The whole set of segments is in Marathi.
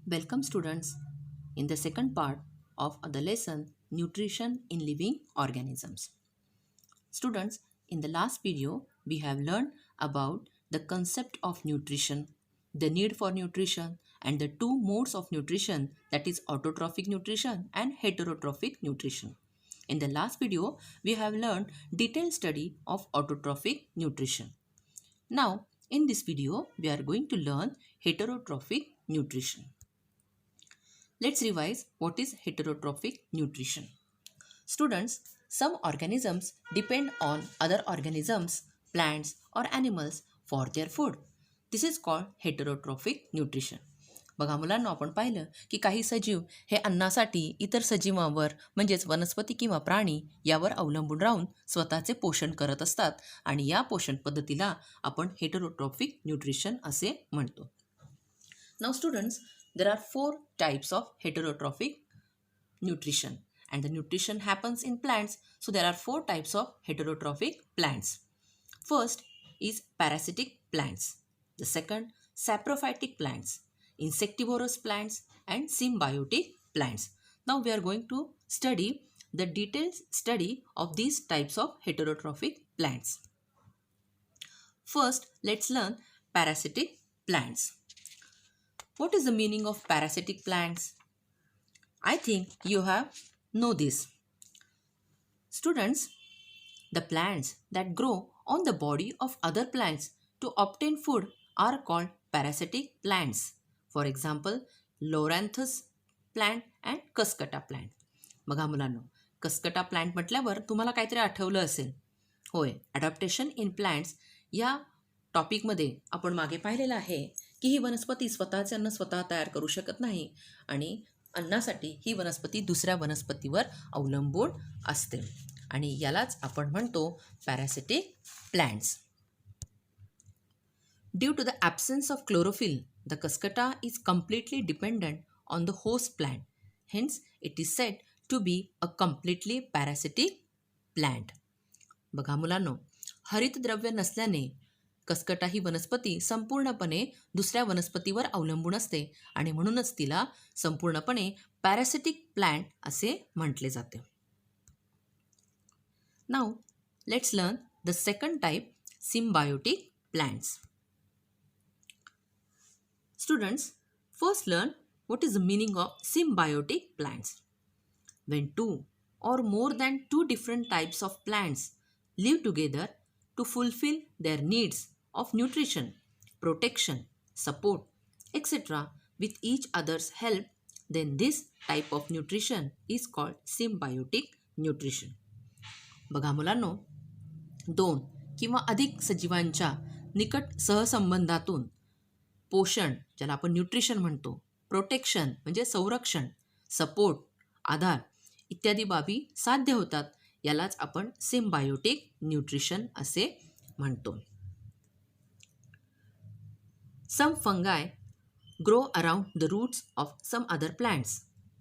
Welcome students in the second part of the lesson Nutrition in Living Organisms. Students, in the last video we have learned about the concept of nutrition, the need for nutrition and the two modes of nutrition, that is autotrophic nutrition and heterotrophic nutrition. In the last video we have learned detailed study of autotrophic nutrition. Now in this video we are going to learn heterotrophic nutrition. Let's revise what is heterotrophic nutrition. Students, some organisms depend on other organisms, plants or animals for their food. This is called heterotrophic nutrition. बघा मुलांना आपण पाहिलं की काही सजीव हे अन्नासाठी इतर सजीवांवर म्हणजेच वनस्पती किंवा प्राणी यावर अवलंबून राहून स्वतःचे पोषण करत असतात आणि या पोषण पद्धतीला आपण हेटरोट्रॉफिक न्यूट्रिशन असे म्हणतो. Now students, there are four types of heterotrophic nutrition and the nutrition happens in plants. So there are four types of heterotrophic plants. First is parasitic plants. The second, saprophytic plants, insectivorous plants and symbiotic plants. Now we are going to study the detailed study of these types of heterotrophic plants. First, let's learn parasitic plants. What is the meaning of parasitic plants? I think you have know this. Students, the plants that grow on the body of other plants to obtain food are called parasitic plants. For example, Loranthus plant and Cuscuta plant. बघा मुलांनो, Cuscuta plant म्हटल्यावर तुम्हाला काहीतरी आठवलं असेल. होय, अडॅप्टेशन इन प्लांट्स या टॉपिकमध्ये आपण मागे पाहिलेलं आहे की ही वनस्पती स्वतःचे अन्न स्वतः तयार करू शकत नाही आणि अन्नासाठी ही वनस्पती दुसऱ्या वनस्पतीवर अवलंबून असते आणि यालाच आपण म्हणतो parasitic plants. Due to the absence of chlorophyll, the Cuscuta is completely dependent on the host plant. Hence it is said to be a completely parasitic plant. बघा मुलांनो, हरितद्रव्य नसल्याने Cuscuta ही वनस्पती संपूर्णपणे दुसऱ्या वनस्पतीवर अवलंबून असते आणि म्हणूनच तिला संपूर्णपणे पॅरासिटिक प्लांट असे म्हटले जाते. Now let's learn the second type, symbiotic plants. Students, first learn what is the meaning of symbiotic plants. When two or more than two different types of plants live together to fulfill their needs of nutrition, protection, support, etc. with each other's help, then this type of nutrition is called symbiotic nutrition. बघा मुलांनो, दोन किंवा अधिक सजीवांच्या निकट सहसंबंधातून पोषण, ज्याला आपण न्यूट्रिशन म्हणतो, प्रोटेक्शन म्हणजे संरक्षण, सपोर्ट आधार इत्यादी बाबी साध्य होतात, यालाच आपण सिम्बायोटिक न्यूट्रिशन असे म्हणतो. Some fungi grow around the roots of some other plants.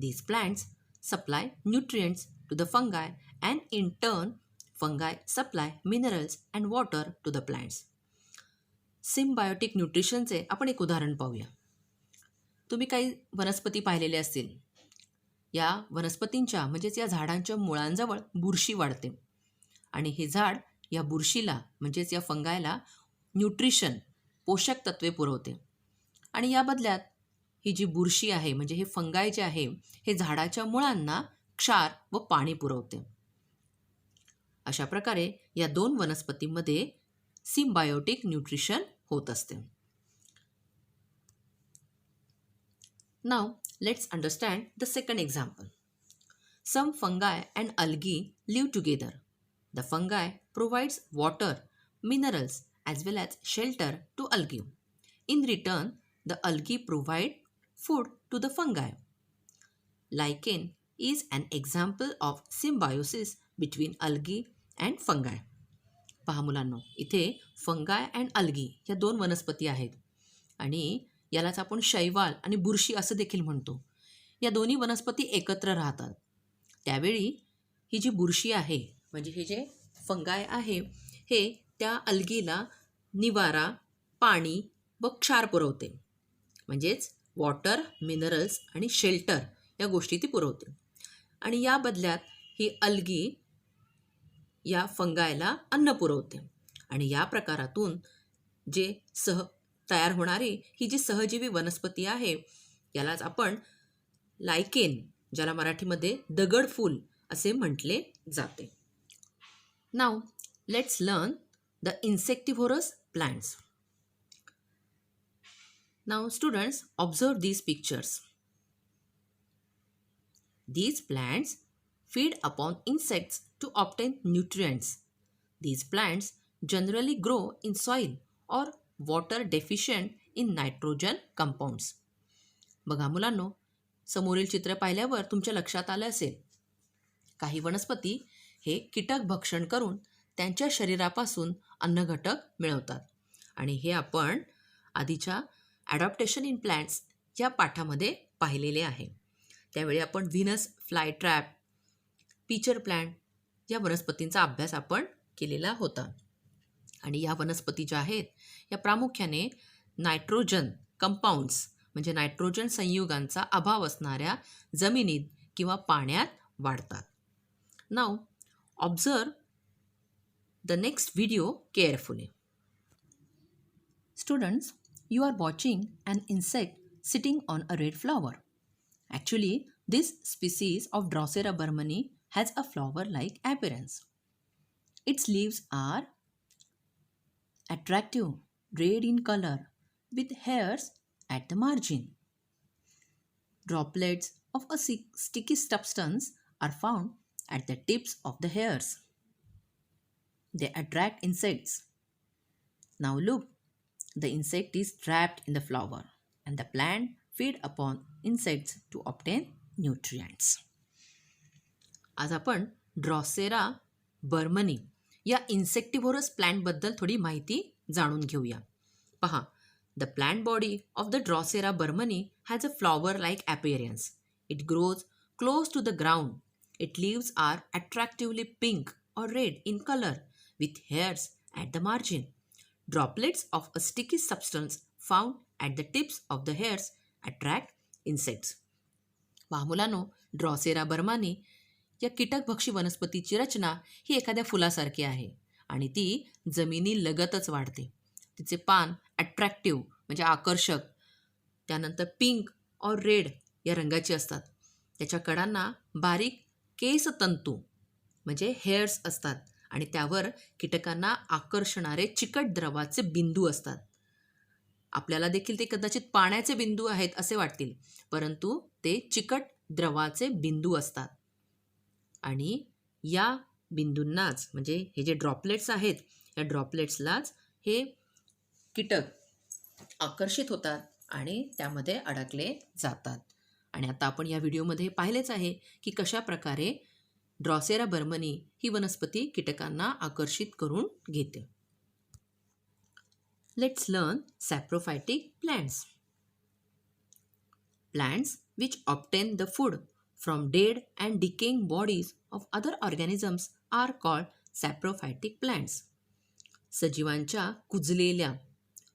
These plants supply nutrients to the fungi and in turn fungi supply minerals and water to the plants. Symbiotic न्यूट्रिशनचे आपण एक उदाहरण पाहूया. तुम्ही काही वनस्पती पाहिलेले असतील. या वनस्पतींच्या म्हणजेच या झाडांच्या मुळांजवळ बुरशी वाढते आणि हे झाड या बुरशीला म्हणजेच या फंगायला न्यूट्रिशन, पोषक तत्वे पुरवते आणि या बदल्यात ही जी बुरशी आहे म्हणजे हे फंगाय जे आहे हे झाडाच्या मुळांना क्षार व पाणी पुरवते. अशा प्रकारे या दोन वनस्पतींमध्ये सिम्बायोटिक न्यूट्रिशन होत असते. Now let's understand the second example. Some fungi and algae live together. The fungi provides water, minerals as well as shelter to algae. In return, the algae provide food to the fungi. Lichen is an example of symbiosis between algae and fungi. पहा मुलांनो, इथे फंगाय अँड अल्गी या दोन वनस्पती आहेत आणि यालाच आपण शैवाल आणि बुरशी असं देखील म्हणतो. या दोन्ही वनस्पती एकत्र राहतात. त्यावेळी ही जी बुरशी आहे म्हणजे हे जे फंगाय आहे हे त्या अल्गीला निवारा, पाणी व क्षार पुरवते. म्हणजेच वॉटर, मिनरल्स आणि शेल्टर या गोष्टी ती पुरवते. आणि या बदल्यात ही अल्गी या फंगायला अन्न पुरवते. आणि या प्रकारातून जे तयार होणारी ही जी सहजीवी वनस्पती आहे, यालाच आपण लायकेन, ज्याला मराठीमध्ये दगडफूल असे म्हटले जाते. Now let's learn the insectivorous plants. Now students, observe these pictures. These plants feed upon insects to obtain nutrients. These plants generally grow in soil or water deficient in nitrogen compounds. बघा मुलांनो, समोरील चित्र पाहिल्यावर तुमच्या लक्षात आलं असेल, काही वनस्पती हे कीटक भक्षण करून त्यांच्या शरीरापासून अन्नघटक मिळवतात. आणि हे आपण आधीच्या ॲडॉप्टेशन इन प्लांट्स या पाठामध्ये पाहिलेले आहे. त्यावेळी आपण Venus fly trap, pitcher plant या वनस्पतींचा अभ्यास आपण केलेला होता. आणि या वनस्पती ज्या आहेत या प्रामुख्याने नायट्रोजन कंपाऊंड्स म्हणजे नायट्रोजन संयुगांचा अभाव असणाऱ्या जमिनीत किंवा पाण्यात वाढतात. Now observe the next video carefully. Students, you are watching an insect sitting on a red flower. Actually, this species of Drosera burmani has a flower-like appearance. Its leaves are attractive, red in color, with hairs at the margin. Droplets of a sticky substance are found at the tips of the hairs. They attract insects. Now look. The insect is trapped in the flower and the plant feed upon insects to obtain nutrients. आज आपण ड्रॉसेरा बर्मनी या इन्सेक्टिव्होरस प्लांटबद्दल थोडी माहिती जाणून घेऊया. पहा, the plant body of the Drosera burmannii has a flower like appearance. It grows close to the ground. It leaves are attractively pink और red in colour with hairs at the margin. Droplets of a sticky substance found at the tips of the hairs attract insects. पहा मुलांनो, ड्रॉसेरा बर्मानी या कीटकभक्षी वनस्पतीची रचना ही एखाद्या फुलासारखी आहे आणि ती जमिनीलगतच वाढते. तिचे पान अट्रॅक्टिव्ह म्हणजे आकर्षक, त्यानंतर पिंक और रेड या रंगाची असतात. त्याच्या कडांना बारीक केसतंतू म्हणजे हेअर्स असतात आणि त्यावर कीटकांना आकर्षणारे चिकट द्रवाचे बिंदू असतात. आपल्याला देखील ते कदाचित पाण्याचे बिंदू आहेत असे वाटतील, परंतु ते चिकट द्रवाचे बिंदू असतात. आणि या बिंदूंनाच म्हणजे हे जे ड्रॉपलेट्स आहेत या ड्रॉपलेट्सलाच हे कीटक आकर्षित होतात आणि त्यामध्ये अडकले जातात. आणि आता आपण या व्हिडिओमध्ये पाहिलेच आहे की कशा प्रकारे ड्रॉसेरा बर्मनी ही वनस्पती कीटकांना आकर्षित करून घेते. Let's learn saprophytic plants. Plants which obtain the food from dead and decaying bodies of other organisms are called saprophytic plants. सजीवांच्या कुजलेल्या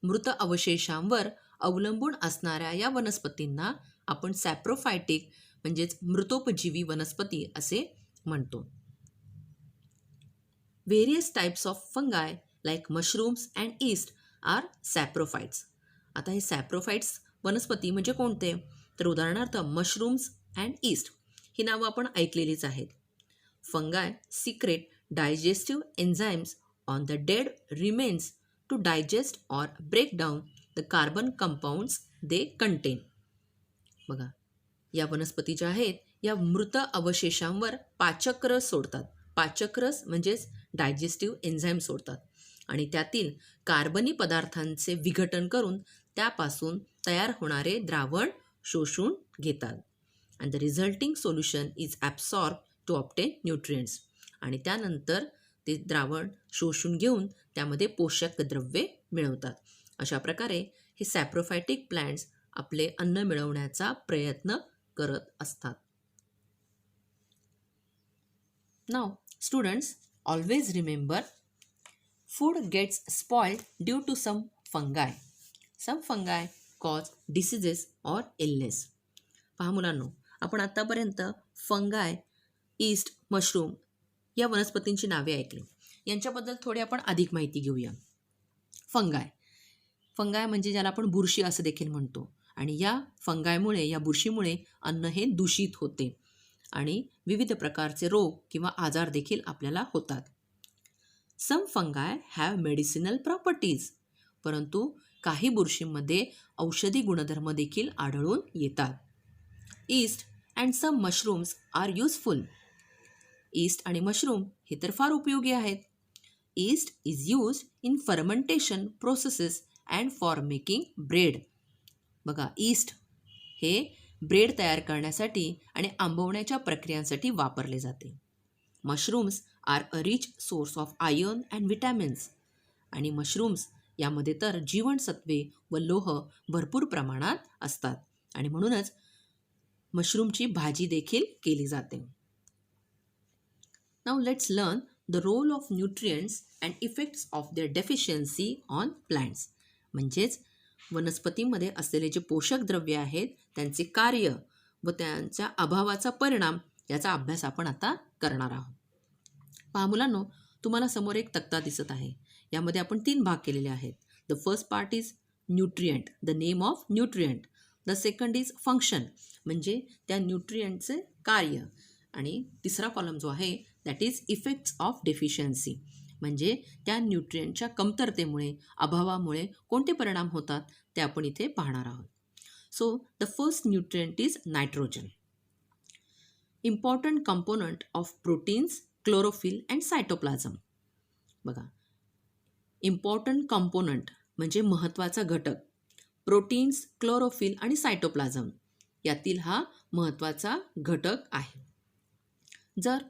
मृत अवशेषांवर अवलंबून असणाऱ्या या वनस्पतींना आपण सॅप्रोफायटिक म्हणजेच मृतोपजीवी वनस्पती असे म्हणतो. Various types of fungi like mushrooms and yeast are saprophytes. आता हे सॅप्रोफाइट्स वनस्पती म्हणजे कोणते? तर उदाहरणार्थ मशरूम्स अँड ईस्ट ही नावं आपण ऐकलेलीच आहेत. Fungi secrete digestive enzymes on the dead remains to digest or break down the carbon compounds they contain. बघा, या वनस्पती ज्या आहेत या मृत अवशेषांवर पाचक रस सोडतात. पाचक रस म्हणजेच डायजेस्टिव्ह एन्झाईम सोडतात आणि त्यातील कार्बनी पदार्थांचे विघटन करून त्यापासून तयार होणारे द्रावण शोषून घेतात. And the resulting solution is absorb to obtain nutrients. आणि त्यानंतर ते द्रावण शोषून घेऊन त्यामध्ये पोषक द्रव्ये मिळवतात. अशा प्रकारे हे सॅप्रोफायटिक प्लांट्स आपले अन्न मिळवण्याचा प्रयत्न करत असतात. नाव students, always remember, food gets spoiled due to some fungi. Some fungi cause diseases or illness. पहा मुलांनो, आपण आत्तापर्यंत फंगाय, ईस्ट, मशरूम या वनस्पतींची नावे ऐकली. यांच्याबद्दल थोडी आपण अधिक माहिती घेऊया. फंगाय म्हणजे ज्याला आपण बुरशी असं देखील म्हणतो. आणि या फंगायमुळे, या बुरशीमुळे अन्न हे दूषित होते आणि विविध प्रकारचे रोग किंवा आजार देखील आपल्याला होतात. Some fungi have medicinal properties. परंतु काही बुरशींमध्ये औषधी गुणधर्म देखील आढळून येतात. Yeast and some mushrooms are useful. Yeast आणि मशरूम हे तर फार उपयोगी आहेत. Yeast is use in fermentation processes and for making bread. बघा, ईस्ट हे ब्रेड तयार करण्यासाठी आणि आंबवण्याच्या प्रक्रियांसाठी वापरले जाते. Mushrooms are a rich source of iron and vitamins. आणि मशरूम्स यामध्ये तर जीवनसत्वे व लोह भरपूर प्रमाणात असतात आणि म्हणूनच मशरूमची भाजी देखील केली जाते. Now let's learn the role of nutrients and effects of their deficiency on plants. म्हणजेच वनस्पतीमध्ये असलेले जे पोषक द्रव्य आहेत त्यांचे कार्य व त्यांच्या अभावाचा परिणाम याचा अभ्यास आपण आता करणार आहोत. पहा मुलांनो, तुम्हाला समोर एक तक्ता दिसत आहे. यामध्ये आपण 3 भाग केलेले आहेत. The first part is nutrient, the name of nutrient. The second is function, म्हणजे त्या न्यूट्रिएंटचे कार्य. आणि तिसरा कॉलम जो आहे that is effects of deficiency, म्हणजे त्या न्यूट्रिएंटच्या कमतरतेमुळे, अभावामुळे कोणते परिणाम होतात ते आपण इथे पाहणार आहोत. So the first nutrient is nitrogen, important component of proteins, chlorophyll and cytoplasm. बघा, इम्पॉर्टंट कंपोनंट म्हणजे महत्त्वाचा घटक, प्रोटीन्स, क्लोरोफिल आणि सायटोप्लाझम यातील हा महत्त्वाचा घटक आहे. जर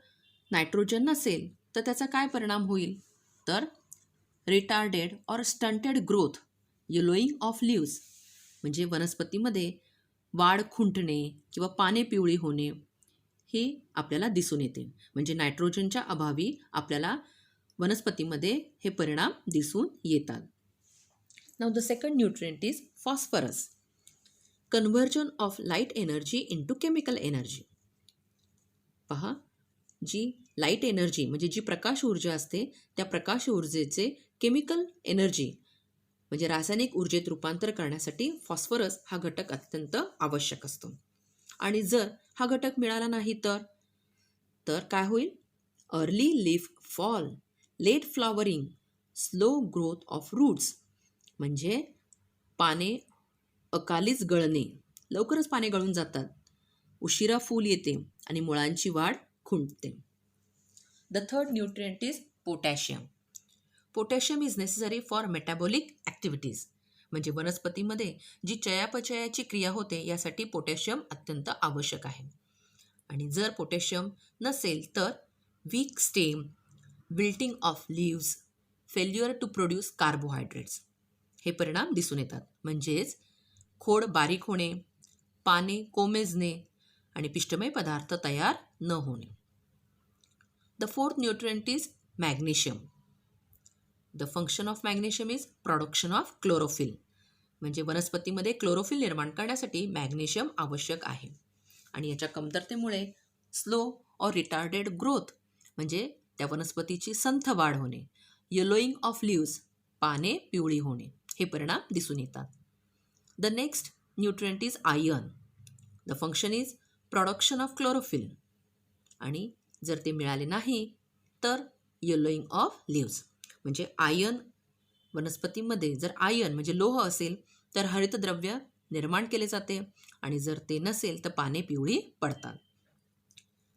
नायट्रोजन नसेल तर त्याचा काय परिणाम होईल, तर retarded or stunted growth, yellowing of leaves, म्हणजे वनस्पतीमध्ये वाढ खुंटणे किंवा पाने पिवळी होणे हे आपल्याला दिसून येते. म्हणजे नायट्रोजनच्या अभावी आपल्याला वनस्पतीमध्ये हे परिणाम दिसून येतात. Now the second nutrient is phosphorus, conversion of light energy into chemical energy. पहा, जी लाईट एनर्जी म्हणजे जी प्रकाश ऊर्जा असते त्या प्रकाश ऊर्जेचे केमिकल एनर्जी म्हणजे रासायनिक ऊर्जेत रूपांतर करण्यासाठी फॉस्फरस हा घटक अत्यंत आवश्यक असतो. आणि जर हा घटक मिळाला नाही तर काय होईल, early leaf fall, late flowering, slow growth of roots, म्हणजे पाने अकालीच गळणे, लवकरच पाने गळून जातात, उशिरा फूल येते आणि मुळांची वाढ खुंटते. The third nutrient is potassium. Potassium is necessary for metabolic activities, म्हणजे वनस्पतीमध्ये जी चयापचयाची क्रिया होते यासाठी पोटॅशियम अत्यंत आवश्यक आहे. आणि जर पोटॅशियम नसेल तर weak stem, wilting of leaves, failure to produce carbohydrates हे परिणाम दिसून येतात. म्हणजेच खोड बारीक होणे, पाने कोमेजणे आणि पिष्टमय पदार्थ तयार न होणे. The fourth nutrient is magnesium. The function of magnesium is production of chlorophyll, म्हणजे वनस्पतीमध्ये क्लोरोफिल निर्माण करण्यासाठी मॅग्नेशियम आवश्यक आहे. आणि याच्या कमतरतेमुळे स्लो ऑर रिटार्डेड ग्रोथ म्हणजे त्या वनस्पतीची संथ वाढ होणे, येलोईंग ऑफ लीव्स पाने पिवळी होणे हे परिणाम दिसून येतात. The next nutrient is iron. The function is production of chlorophyll, आणि जर ते मिळाले नाही तर येलोईंग ऑफ लीव्स, म्हणजे आयर्न वनस्पतीमध्ये जर आयर्न म्हणजे लोह असेल तर हरितद्रव्य निर्माण केले जाते आणि जर ते नसेल तर पाने पिवळी पडतात.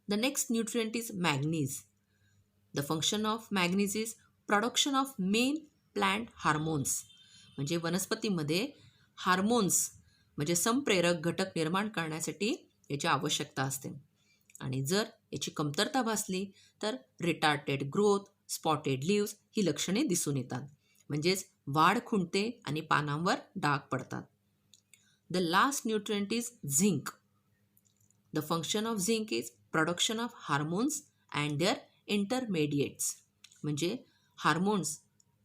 The next nutrient is manganese. The function of manganese is production of main plant hormones, म्हणजे वनस्पतीमध्ये हार्मोन्स म्हणजे संप्रेरक घटक निर्माण करण्यासाठी याची आवश्यकता असते. आणि जर याची कमतरता भासली तर रिटार्डेड ग्रोथ, स्पॉटेड लीव्स ही लक्षणे दिसून येतात, म्हणजेच वाढ खुंटते आणि पानांवर डाग पडतात. The last nutrient is zinc. The function of zinc is production of hormones and their intermediates, म्हणजे हार्मोन्स,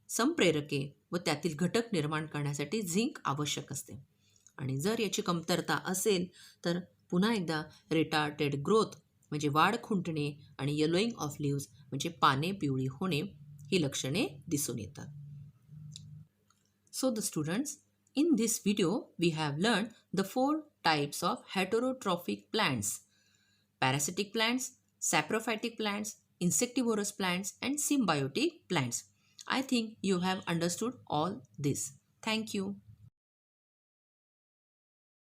संप्रेरके व त्यातील घटक निर्माण करण्यासाठी झिंक आवश्यक असते. आणि जर याची कमतरता असेल तर पुन्हा एकदा रिटार्टेड ग्रोथ म्हणजे वाढ खुंटणे आणि येलोईंग ऑफ लिव्स म्हणजे पाने पिवळी होणे ही लक्षणे दिसून येतात. So the students, in this video we have learned the 4 types of heterotrophic plants: parasitic plants, saprophytic plants, insectivorous plants and symbiotic plants. I think you have understood all this. Thank you.